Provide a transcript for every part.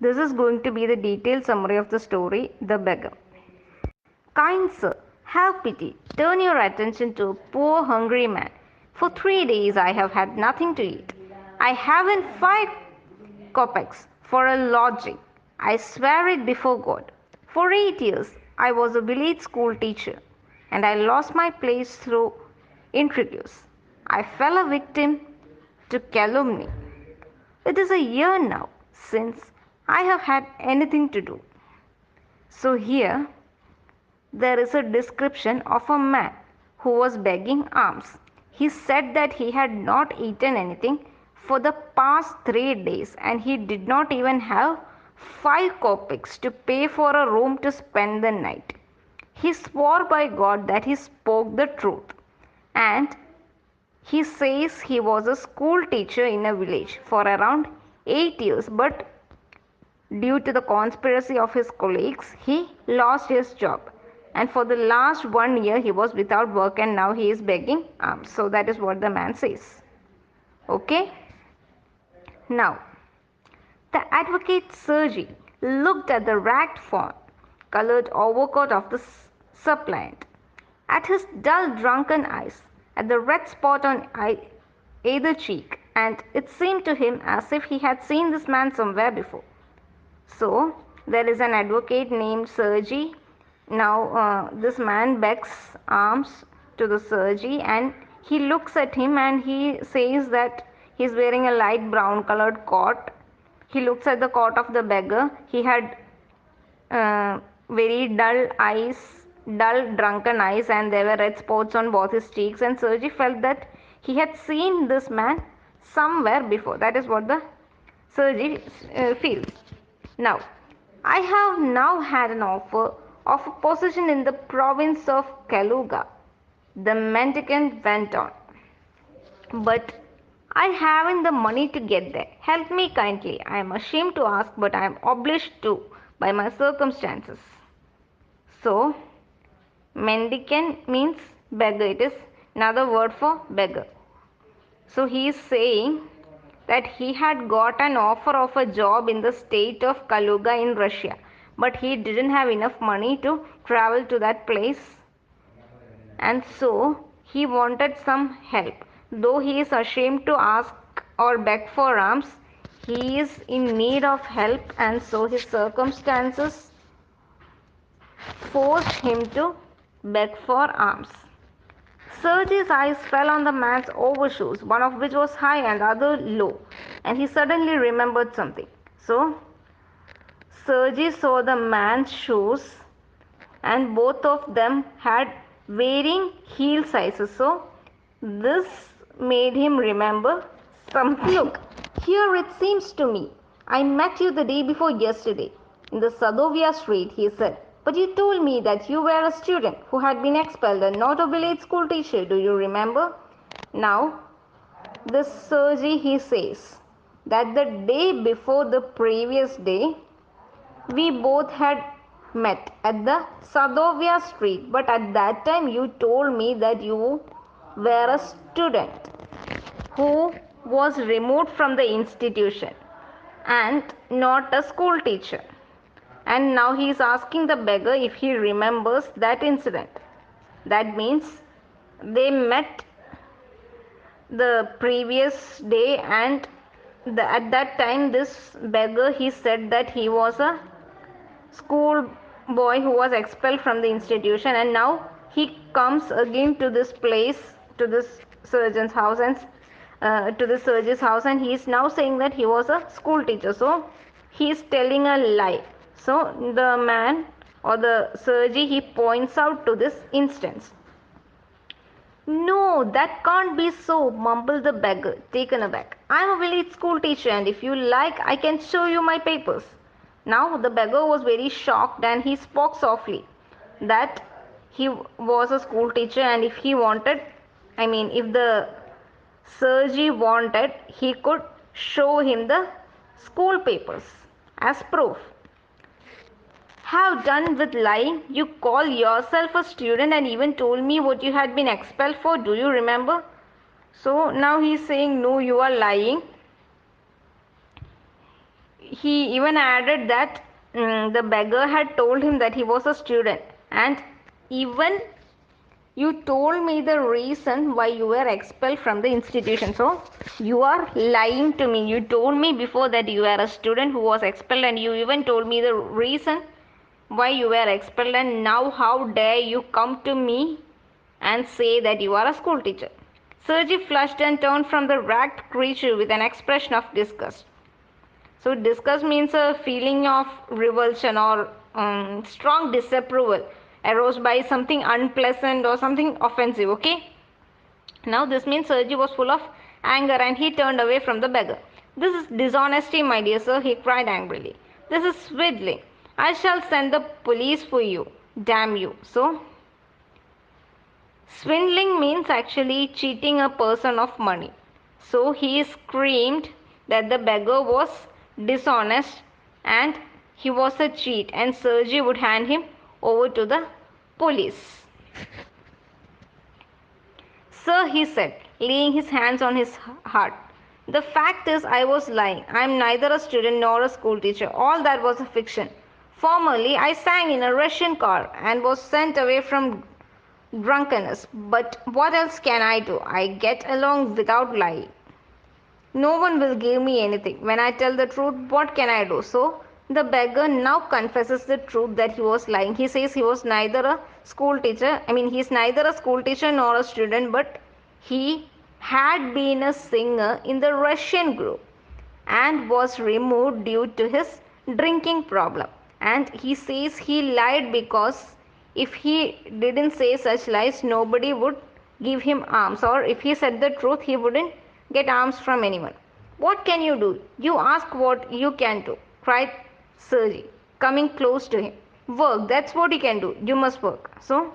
This is going to be the detailed summary of the story, The Beggar. Kind sir, have pity. Turn your attention to a poor hungry man. For 3 days I have had nothing to eat. I haven't 5 kopecks for a lodging. I swear it before God. For 8 years I was a village school teacher, and I lost my place through intrigues. I fell a victim to calumny. It is a year now since I have had anything to do. So here there is a description of a man who was begging alms. He said that he had not eaten anything for the past 3 days, and he did not even have 5 kopecks to pay for a room to spend the night. He swore by God that he spoke the truth, and he says he was a school teacher in a village for around 8 years, but due to the conspiracy of his colleagues, he lost his job. And for the last 1 year, he was without work, and now he is begging alms. So that is what the man says. Okay? Now, the advocate Sergi looked at the ragged fawn colored overcoat of the suppliant, at his dull drunken eyes, at the red spot on either cheek, and it seemed to him as if he had seen this man somewhere before. So there is an advocate named Sergi. Now this man begs alms to the Sergi, and he looks at him and he says that he is wearing a light brown colored coat. He looks at the coat of the beggar. He had very dull eyes, dull drunken eyes, and there were red spots on both his cheeks. And Sergi felt that he had seen this man somewhere before. That is what the Sergi feels. Now, I have now had an offer of a position in the province of Kaluga. The mendicant went on. But I haven't the money to get there. Help me kindly. I am ashamed to ask, but I am obliged to by my circumstances. So, mendicant means beggar. It is another word for beggar. So, he is saying that he had got an offer of a job in the state of Kaluga in Russia, but he didn't have enough money to travel to that place, and so he wanted some help. Though he is ashamed to ask or beg for alms, he is in need of help, and so his circumstances forced him to beg for alms. Sergi's eyes fell on the man's overshoes, one of which was high and the other low, and he suddenly remembered something. So, Sergi saw the man's shoes, and both of them had varying heel sizes. So, this made him remember something. Look, here it seems to me. I met you the day before yesterday in the Sadovia street, he said. But you told me that you were a student who had been expelled and not a village school teacher. Do you remember? Now, this Sergi, he says that the day before the previous day, we both had met at the Sadovia street, but at that time you told me that you were a student who was removed from the institution and not a school teacher. And now he is asking the beggar if he remembers that incident. That means they met the previous day, and at that time this beggar, he said that he was a school boy who was expelled from the institution, and now he comes again to this place, to this surgeon's house, and to the surgeon's house, and he is now saying that he was a school teacher. So he is telling a lie. So the man or the surgeon, he points out to this instance. No, that can't be so, mumbled the beggar, taken aback. I am a village school teacher, and if you like, I can show you my papers. Now the beggar was very shocked, and he spoke softly that he was a school teacher, and if he wanted, if the Sergi wanted, he could show him the school papers as proof. Have done with lying. You call yourself a student and even told me what you had been expelled for. Do you remember? So now he is saying, no, you are lying. he even added that the beggar had told him that he was a student, and even you told me the reason why you were expelled from the institution. So you are lying to me. You told me before that you are a student who was expelled, and you even told me the reason why you were expelled, and now how dare you come to me and say that you are a school teacher. Sergi flushed and turned from the ragged creature with an expression of disgust. So disgust means a feeling of revulsion or strong disapproval aroused by something unpleasant or something offensive. Okay. Now this means Sergi was full of anger and he turned away from the beggar. This is dishonesty, my dear sir, he cried angrily. This is swindling. I shall send the police for you. Damn you. So swindling means actually cheating a person of money. So he screamed that the beggar was dishonest and he was a cheat, and Sergi would hand him over to the police. Sir, he said, laying his hands on his heart, the fact is I was lying. I am neither a student nor a school teacher. All that was a fiction. Formerly, I sang in a Russian car and was sent away from drunkenness. But what else can I do? I get along without lying. No one will give me anything. When I tell the truth, what can I do? So the beggar now confesses the truth that he was lying. He says he was neither a school teacher. He's neither a school teacher nor a student, but he had been a singer in the Russian group and was removed due to his drinking problem. And he says he lied because if he didn't say such lies, nobody would give him alms, or if he said the truth, he wouldn't get alms from anyone. What can you do? You ask what you can do, cried Sergi, coming close to him. Work, that's what you can do. You must work. So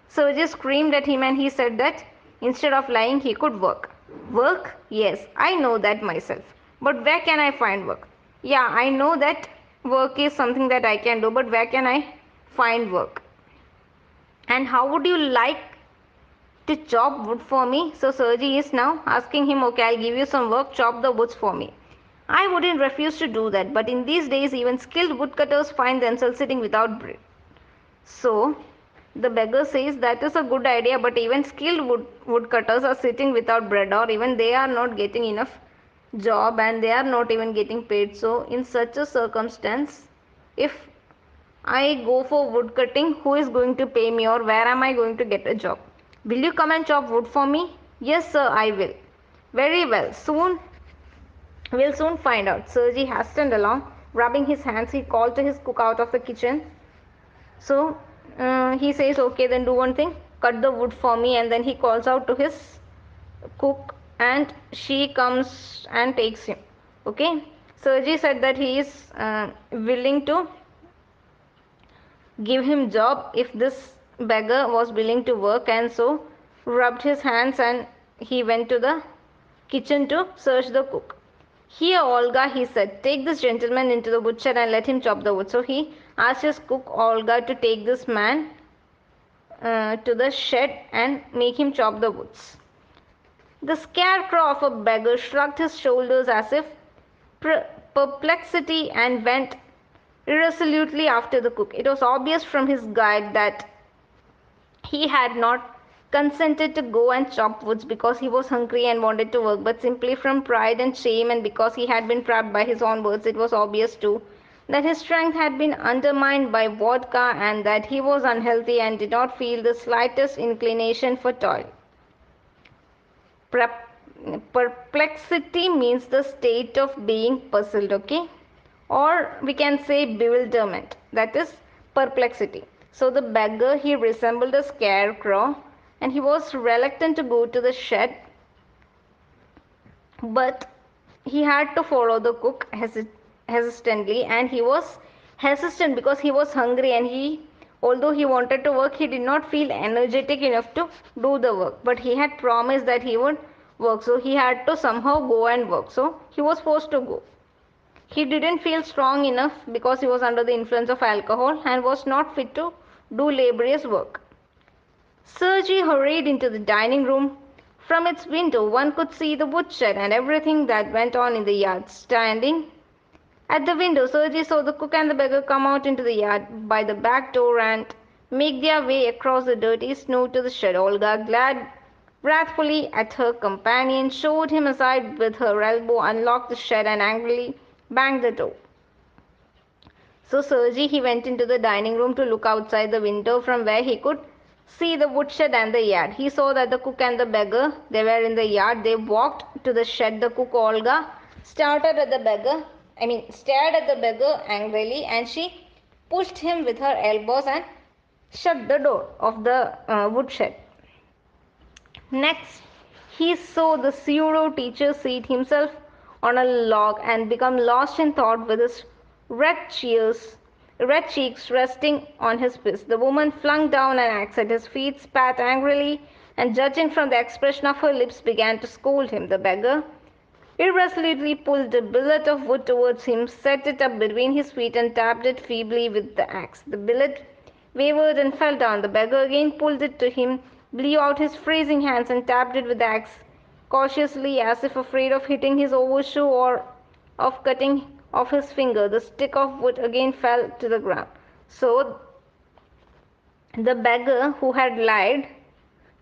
Sergi screamed at him and he said that instead of lying, he could work. Work? Yes, I know that myself. But where can I find work? Yeah, I know that work is something that I can do, but where can I find work? And how would you like to chop wood for me? So Sergi is now asking him, okay, I'll give you some work, chop the woods for me. I wouldn't refuse to do that, but in these days, even skilled woodcutters find themselves sitting without bread. So the beggar says that is a good idea, but even skilled woodcutters are sitting without bread, or even they are not getting enough job and they are not even getting paid. So in such a circumstance, if I go for wood cutting, who is going to pay me, or where am I going to get a job? Will you come and chop wood for me? Yes, sir, I will. Very well. We'll soon find out. Sergi hastened along, rubbing his hands. He called to his cook out of the kitchen. So he says, okay, then do one thing. Cut the wood for me. And then he calls out to his cook and she comes and takes him. Okay. Sergi said that he is willing to give him job if this beggar was willing to work, and so rubbed his hands and he went to the kitchen to search the cook. Here, Olga, he said, take this gentleman into the woodshed and let him chop the wood. So he asked his cook Olga to take this man to the shed and make him chop the woods. The scarecrow of a beggar shrugged his shoulders as if perplexity and went irresolutely after the cook. It was obvious from his guide that he had not consented to go and chop woods because he was hungry and wanted to work, but simply from pride and shame, and because he had been trapped by his own words. It was obvious too that his strength had been undermined by vodka and that he was unhealthy and did not feel the slightest inclination for toil. Perplexity means the state of being puzzled, okay? Or we can say bewilderment, that is perplexity. So the beggar, he resembled a scarecrow and he was reluctant to go to the shed, but he had to follow the cook hesitantly, and he was hesitant because he was hungry, and although he wanted to work, he did not feel energetic enough to do the work, but he had promised that he would work, so he had to somehow go and work, so he was forced to go. He didn't feel strong enough because he was under the influence of alcohol and was not fit to do laborious work. Sergi hurried into the dining room. From its window one could see the woodshed and everything that went on in the yard. Standing At the window, Sergei saw the cook and the beggar come out into the yard by the back door and make their way across the dirty snow to the shed. Olga glared wrathfully at her companion, showed him aside with her elbow, unlocked the shed, and angrily banged the door. So Sergei he went into the dining room to look outside the window from where he could see the woodshed and the yard. He saw that the cook and the beggar they were in the yard. They walked to the shed. The cook Olga started at the beggar. Stared at the beggar angrily, and she pushed him with her elbows and shut the door of the woodshed. Next, he saw the pseudo teacher seat himself on a log and become lost in thought with his red cheeks, red cheeks resting on his fist. The woman flung down an axe at his feet, spat angrily, and judging from the expression of her lips, began to scold him. The beggar irresolutely pulled a billet of wood towards him, set it up between his feet, and tapped it feebly with the axe. The billet wavered and fell down. The beggar again pulled it to him, blew out his freezing hands, and tapped it with the axe cautiously, as if afraid of hitting his overshoe or of cutting off his finger. The stick of wood again fell to the ground. So the beggar who had lied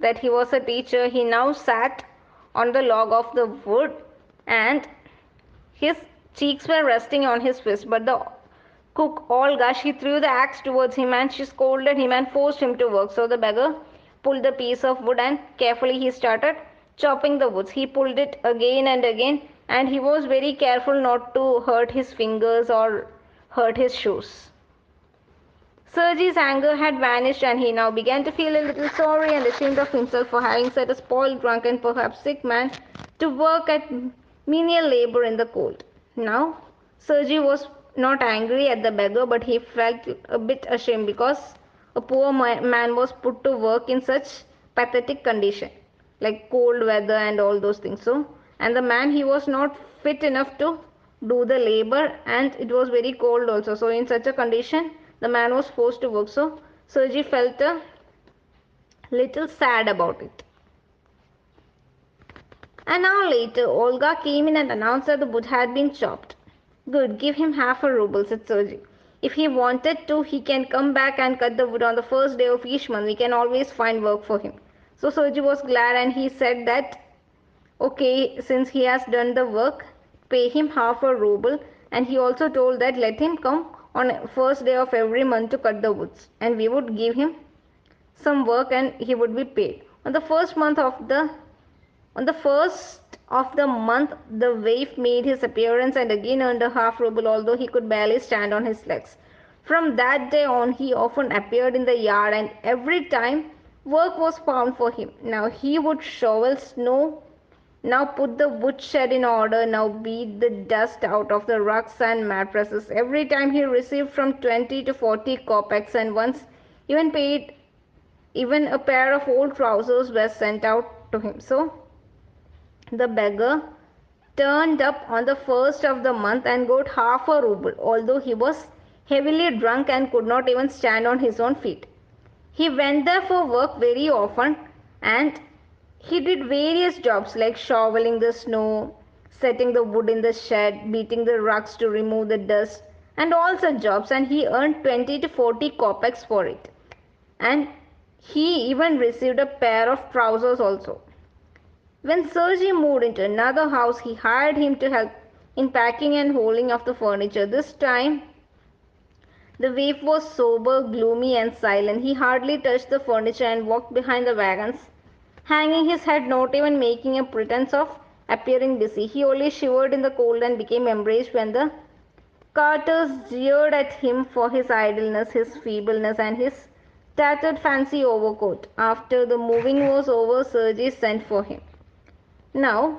that he was a teacher, he now sat on the log of the wood and his cheeks were resting on his fist. But the cook Olga, she threw the axe towards him and she scolded him and forced him to work. So the beggar pulled the piece of wood and carefully he started chopping the woods. He pulled it again and again, and he was very careful not to hurt his fingers or hurt his shoes. Sergei's anger had vanished, and he now began to feel a little sorry and ashamed of himself for having set a spoiled, drunk, and perhaps sick man to work at menial labor in the cold. Now, Sergei was not angry at the beggar, but he felt a bit ashamed because a poor man was put to work in such pathetic condition, like cold weather and all those things. So, and the man he was not fit enough to do the labor, and it was very cold also. So, in such a condition, the man was forced to work. So, Sergei felt a little sad about it. An hour later, Olga came in and announced that the wood had been chopped. Good, give him half a ruble, said Sergei. If he wanted to, he can come back and cut the wood on the first day of each month. We can always find work for him. So Sergei was glad, and he said that, okay, since he has done the work, pay him half a ruble. And he also told that let him come on first day of every month to cut the woods, and we would give him some work and he would be paid. On the first of the month, the waif made his appearance and again earned a half ruble, although he could barely stand on his legs. From that day on, he often appeared in the yard, and every time work was found for him. Now he would shovel snow, now put the woodshed in order, now beat the dust out of the rugs and mattresses. Every time he received from 20 to 40 kopecks, and once even a pair of old trousers were sent out to him. So the beggar turned up on the first of the month and got half a ruble, although he was heavily drunk and could not even stand on his own feet. He went there for work very often, and he did various jobs like shoveling the snow, setting the wood in the shed, beating the rugs to remove the dust, and all such jobs, and he earned 20 to 40 kopecks for it. And he even received a pair of trousers also. When Sergei moved into another house, he hired him to help in packing and holding of the furniture. This time, the waif was sober, gloomy, and silent. He hardly touched the furniture and walked behind the wagons, hanging his head, not even making a pretense of appearing busy. He only shivered in the cold and became embraced when the carters jeered at him for his idleness, his feebleness, and his tattered fancy overcoat. After the moving was over, Sergei sent for him. Now,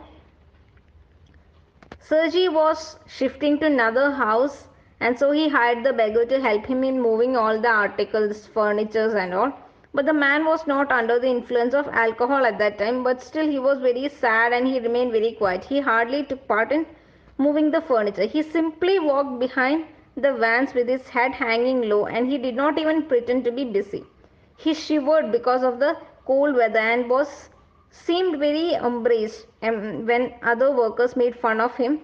Sergei was shifting to another house, and so he hired the beggar to help him in moving all the articles, furnitures and all. But the man was not under the influence of alcohol at that time, but still he was very sad and he remained very quiet. He hardly took part in moving the furniture. He simply walked behind the vans with his head hanging low, and he did not even pretend to be busy. He shivered because of the cold weather and seemed very embarrassed when other workers made fun of him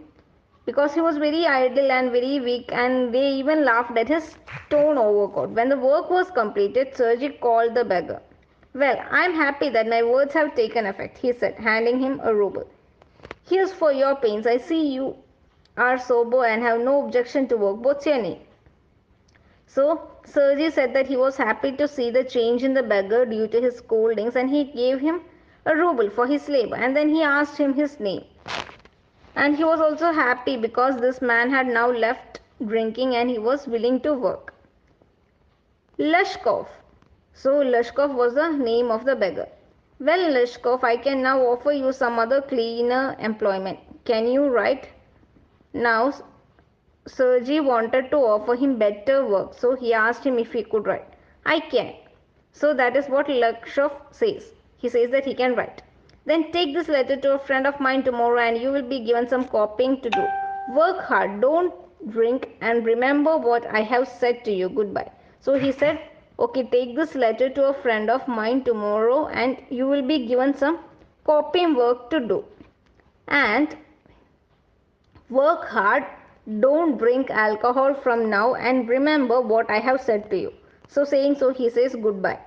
because he was very idle and very weak, and they even laughed at his torn overcoat. When the work was completed, Sergey called the beggar. Well, I am happy that my words have taken effect, he said, handing him a ruble. Here's for your pains. I see you are sober and have no objection to work. What's your name? So Sergey said that he was happy to see the change in the beggar due to his scoldings, and he gave him a ruble for his labor, and then he asked him his name. And he was also happy because this man had now left drinking and he was willing to work. Lashkov. So Lashkov was the name of the beggar. Well, Lashkov, I can now offer you some other cleaner employment. Can you write? Now Sergey wanted to offer him better work, so he asked him if he could write. I can. So that is what Lakshov says. He says that he can write. Then take this letter to a friend of mine tomorrow and you will be given some copying to do. Work hard, don't drink, and remember what I have said to you. Goodbye. So he said, okay, take this letter to a friend of mine tomorrow and you will be given some copying work to do. And work hard, don't drink alcohol from now, and remember what I have said to you. So saying so, he says goodbye.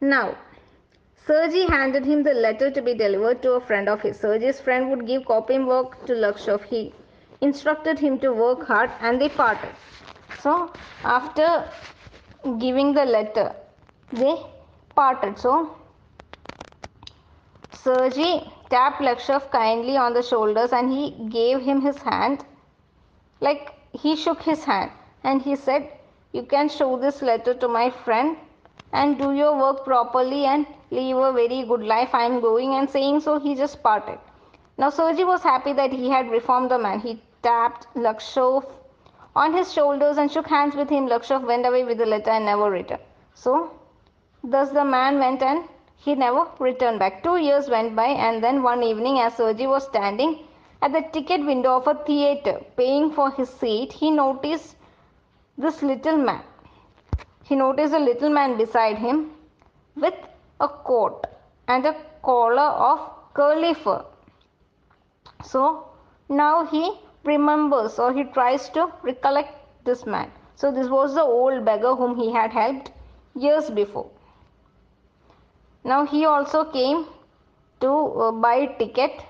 Now, Sergey handed him the letter to be delivered to a friend of his. Sergey's friend would give copying work to Lakshov. He instructed him to work hard and they parted. So, after giving the letter, they parted. So, Sergey tapped Lakshov kindly on the shoulders and he gave him his hand. Like he shook his hand and he said, you can show this letter to my friend and do your work properly and live a very good life. I am going. And saying so, he just parted. Now Sergey was happy that he had reformed the man. He tapped Lakshov on his shoulders and shook hands with him. Lakshov went away with the letter and never returned. So thus the man went and he never returned back. 2 years went by, and then one evening, as Sergey was standing at the ticket window of a theatre paying for his seat, he noticed this little man. He noticed a little man beside him with a coat and a collar of curly fur. So now he remembers, or he tries to recollect this man. So this was the old beggar whom he had helped years before. Now he also came to buy a ticket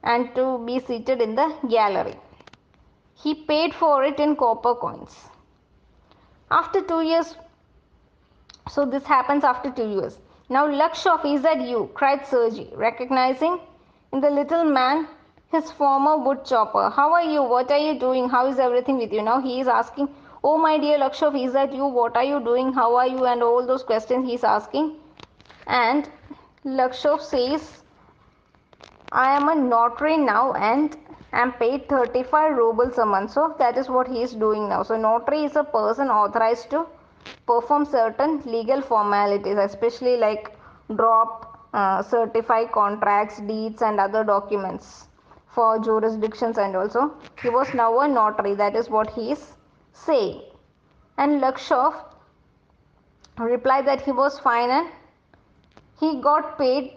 and to be seated in the gallery. He paid for it in copper coins. After 2 years, so this happens after 2 years. Now Lakshov, is that you? Cried Sergey, recognizing in the little man his former wood chopper. How are you? What are you doing? How is everything with you? Now he is asking, oh my dear Lakshov, is that you? What are you doing? How are you? And all those questions he is asking. And Lakshov says, I am a notary now and am paid 35 rubles a month. So that is what he is doing now. So notary is a person authorized to perform certain legal formalities, especially like certify contracts, deeds and other documents for jurisdictions, and also he was now a notary. That is what he is saying. And Lakshov replied that he was fine and he got paid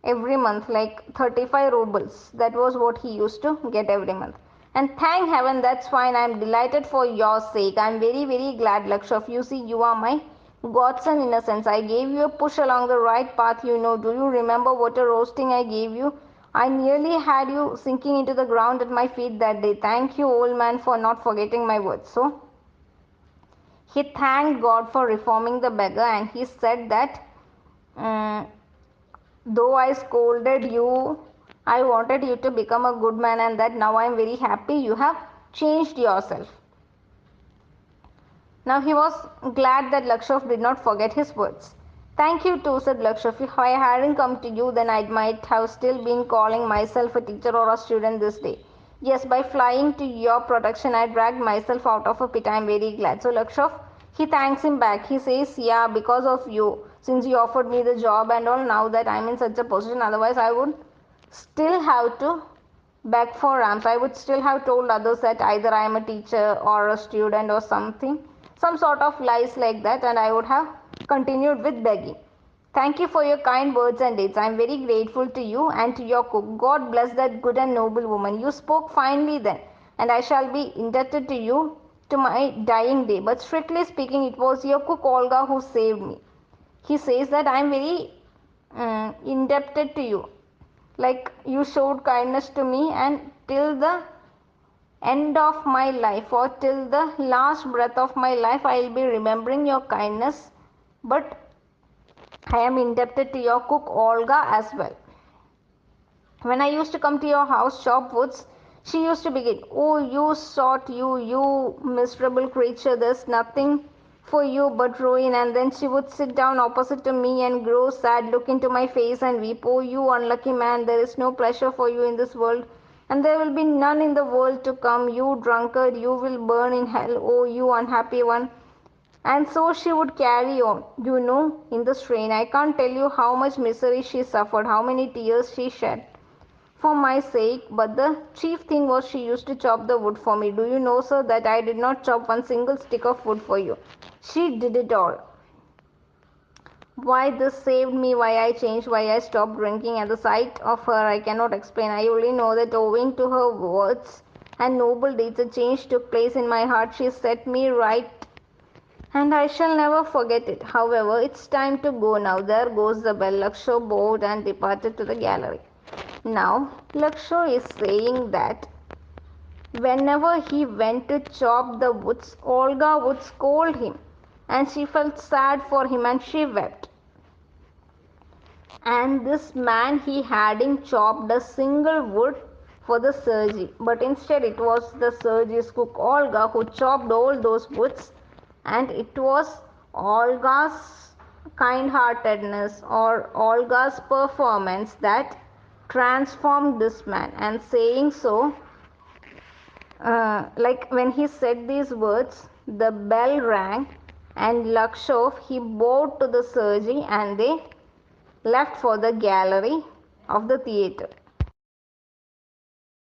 every month like 35 rubles. That was what he used to get every month. And thank heaven, that's fine. I am delighted for your sake. I am very, very glad, Lakshov. You see, you are my godson in a sense. I gave you a push along the right path, you know. Do you remember what a roasting I gave you? I nearly had you sinking into the ground at my feet that day. Thank you, old man, for not forgetting my words. So he thanked God for reforming the beggar, and he said that though I scolded you, I wanted you to become a good man, and that now I am very happy you have changed yourself. Now he was glad that Lakshov did not forget his words. Thank you too, said Lakshov. If I hadn't come to you, then I might have still been calling myself a teacher or a student this day. Yes, by flying to your protection, I dragged myself out of a pit. I am very glad. So Lakshov, he thanks him back. He says, yeah, because of you, since you offered me the job and all, now that I am in such a position, otherwise I would still have to beg for ramps. I would still have told others that either I am a teacher or a student or something, some sort of lies like that, and I would have continued with begging. Thank you for your kind words and deeds. I am very grateful to you and to your cook. God bless that good and noble woman. You spoke finely then, and I shall be indebted to you to my dying day. But strictly speaking, it was your cook Olga who saved me. He says that I am very indebted to you. Like you showed kindness to me, and till the end of my life or till the last breath of my life, I will be remembering your kindness. But I am indebted to your cook Olga as well. When I used to come to your house, chop woods, she used to begin, "Oh, you sot, you miserable creature, there's nothing for you but ruin." And then she would sit down opposite to me and grow sad, look into my face and weep. "Oh, you unlucky man, there is no pleasure for you in this world, and there will be none in the world to come. You drunkard, you will burn in hell. Oh, you unhappy one." And so she would carry on, in the strain. I can't tell you how much misery she suffered, how many tears she shed for my sake, but the chief thing was she used to chop the wood for me. Do you know, sir, that I did not chop one single stick of wood for you? She did it all. Why this saved me, why I changed, why I stopped drinking, and the sight of her I cannot explain. I only know that owing to her words and noble deeds, a change took place in my heart. She set me right, and I shall never forget it. However, it's time to go now. There goes the bell. Laksho bowed and departed to the gallery. Now, Laksho is saying that whenever he went to chop the woods, Olga would scold him, and she felt sad for him and she wept. And this man, he hadn't chopped a single wood for the Sergi, but instead it was the Sergi's cook Olga who chopped all those woods, and it was Olga's kind-heartedness or Olga's performance that transformed this man. And saying so, like when he said these words, the bell rang, and Lakshov, he bowed to the Sergi, and they left for the gallery of the theatre.